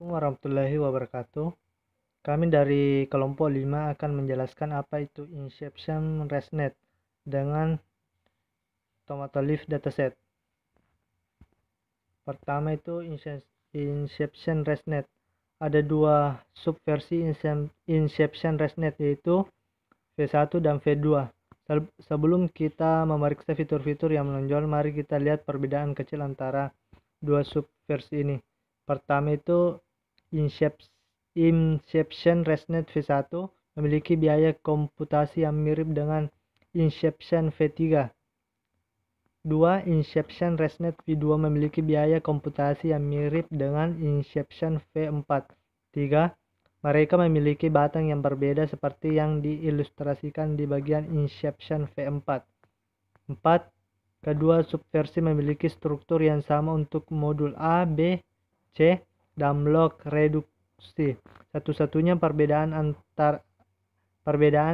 Assalamualaikum warahmatullahi wabarakatuh. Kami dari kelompok 5 akan menjelaskan apa itu Inception ResNet dengan Tomato Leaf Dataset. Pertama itu Inception ResNet. Ada dua subversi Inception ResNet, yaitu V1 dan V2. Sebelum kita memeriksa fitur-fitur yang menonjol, mari kita lihat perbedaan kecil antara dua subversi ini. Pertama itu Inception ResNet V1 memiliki biaya komputasi yang mirip dengan Inception V3. 2. Inception ResNet V2 memiliki biaya komputasi yang mirip dengan Inception V4. 3. Mereka memiliki batang yang berbeda seperti yang diilustrasikan di bagian Inception V4. 4. Kedua subversi memiliki struktur yang sama untuk modul A, B, C, dan blok reduksi. Satu-satunya perbedaan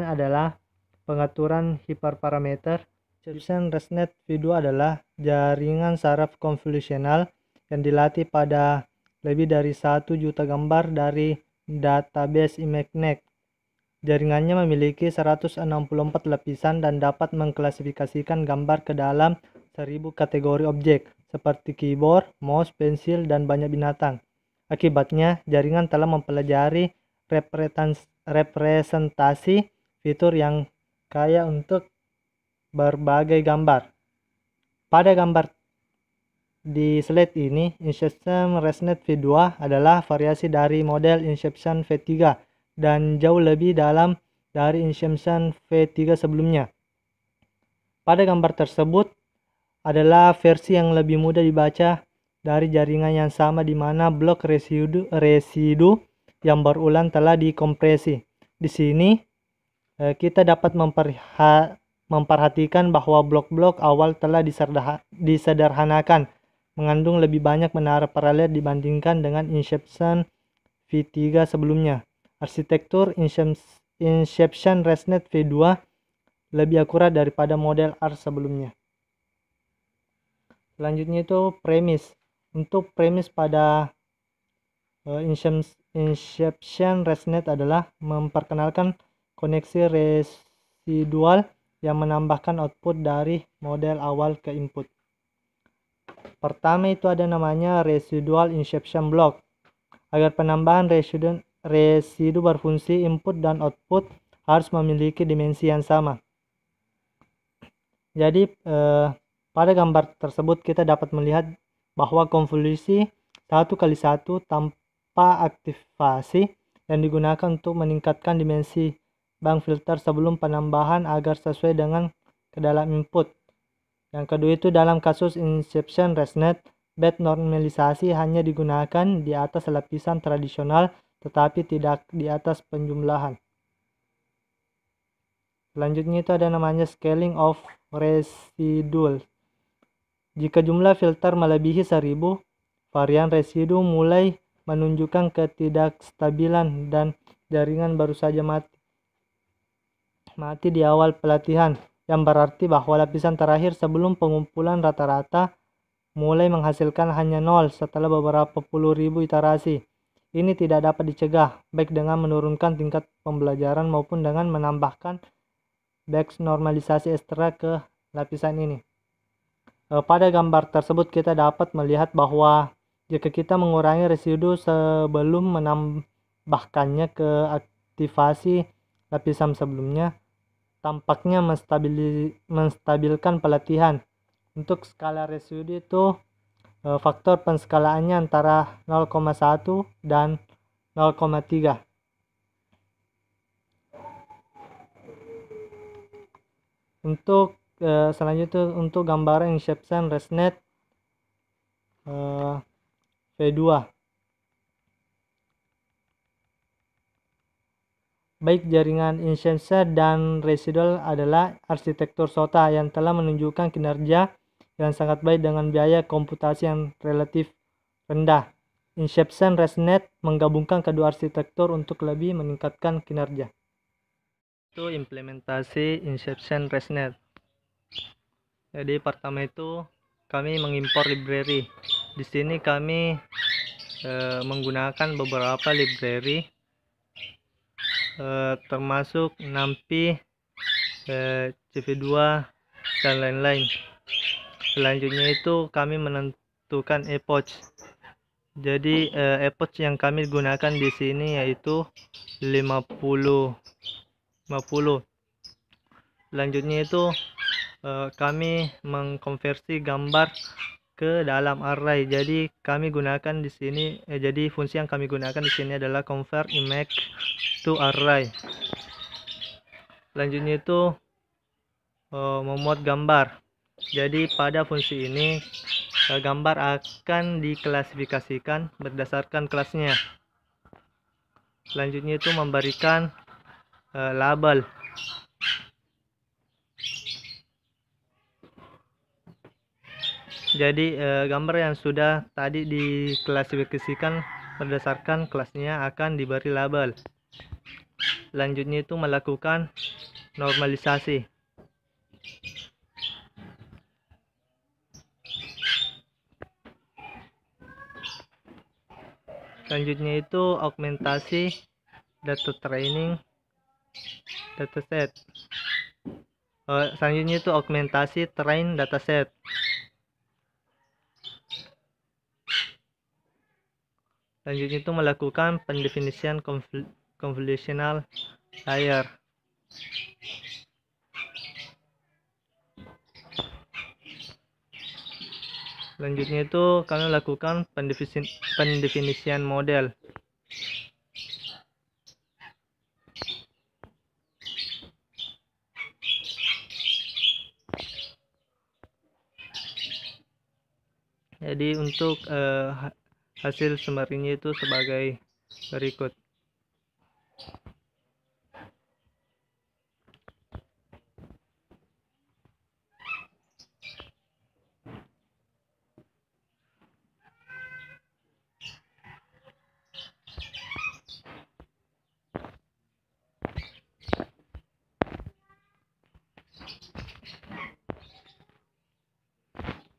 adalah pengaturan hiperparameter. Inception ResNet V2 adalah jaringan saraf konvolusional yang dilatih pada lebih dari 1 juta gambar dari database ImageNet. Jaringannya memiliki 164 lapisan dan dapat mengklasifikasikan gambar ke dalam 1000 kategori objek, seperti keyboard, mouse, pensil, dan banyak binatang. Akibatnya, jaringan telah mempelajari representasi fitur yang kaya untuk berbagai gambar. Pada gambar di slide ini, Inception ResNet V2 adalah variasi dari model Inception V3 dan jauh lebih dalam dari Inception V3 sebelumnya. Pada gambar tersebut adalah versi yang lebih mudah dibaca dari jaringan yang sama, di mana blok residu yang berulang telah dikompresi. Di sini kita dapat memperhatikan bahwa blok-blok awal telah disederhanakan, mengandung lebih banyak menara paralel dibandingkan dengan Inception V3 sebelumnya. Arsitektur Inception ResNet V2 lebih akurat daripada model R sebelumnya. Selanjutnya itu premis. Untuk premis pada Inception ResNet adalah memperkenalkan koneksi residual yang menambahkan output dari model awal ke input. Pertama itu ada namanya residual inception block. Agar penambahan residu berfungsi, input dan output harus memiliki dimensi yang sama. Jadi pada gambar tersebut kita dapat melihat bahwa konvolusi 1x1 tanpa aktivasi yang digunakan untuk meningkatkan dimensi bank filter sebelum penambahan agar sesuai dengan ke dalam input. Yang kedua itu dalam kasus Inception ResNet, bed normalisasi hanya digunakan di atas lapisan tradisional tetapi tidak di atas penjumlahan. Selanjutnya itu ada namanya scaling of residual. Jika jumlah filter melebihi 1000, varian residu mulai menunjukkan ketidakstabilan dan jaringan baru saja mati di awal pelatihan, yang berarti bahwa lapisan terakhir sebelum pengumpulan rata-rata mulai menghasilkan hanya 0 setelah beberapa puluh ribu iterasi. Ini tidak dapat dicegah, baik dengan menurunkan tingkat pembelajaran maupun dengan menambahkan batch normalisasi ekstra ke lapisan ini. Pada gambar tersebut kita dapat melihat bahwa jika kita mengurangi residu sebelum menambahkannya ke aktivasi lapisan sebelumnya, tampaknya menstabilkan pelatihan. Untuk skala residu itu faktor penskalaannya antara 0,1 dan 0,3. Untuk selanjutnya untuk gambaran Inception ResNet V2. Baik jaringan Inception dan residual adalah arsitektur SOTA yang telah menunjukkan kinerja yang sangat baik dengan biaya komputasi yang relatif rendah. Inception ResNet menggabungkan kedua arsitektur untuk lebih meningkatkan kinerja. Itu implementasi Inception ResNet. Jadi pertama itu kami mengimpor library. Di sini kami menggunakan beberapa library termasuk NumPy, CV2 dan lain-lain. Selanjutnya itu kami menentukan epoch. Jadi epoch yang kami gunakan di sini yaitu 50. Selanjutnya itu kami mengkonversi gambar ke dalam array. Jadi kami gunakan di sini jadi fungsi yang kami gunakan di sini adalah convert image to array. Selanjutnya itu memuat gambar. Jadi pada fungsi ini gambar akan diklasifikasikan berdasarkan kelasnya. Selanjutnya itu memberikan label. Jadi gambar yang sudah tadi diklasifikasikan berdasarkan kelasnya akan diberi label. Selanjutnya itu melakukan normalisasi. Selanjutnya itu augmentasi data training dataset. Selanjutnya itu augmentasi train dataset. Selanjutnya itu melakukan pendefinisian convolutional layer. Selanjutnya itu kami lakukan pendefinisian model. Jadi untuk hasil summary-nya itu sebagai berikut.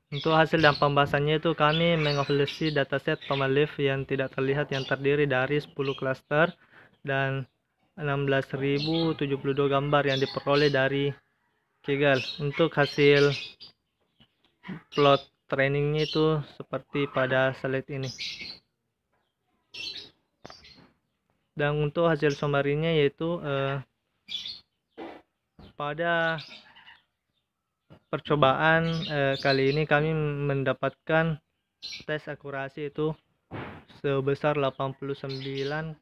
Untuk hasil dan pembahasannya itu kami mengevaluasi dataset pemeliharaan yang tidak terlihat yang terdiri dari 10 klaster dan 16.072 gambar yang diperoleh dari Kaggle. Untuk hasil plot trainingnya itu seperti pada slide ini. Dan untuk hasil summary-nya yaitu pada percobaan kali ini kami mendapatkan tes akurasi itu sebesar 89,99.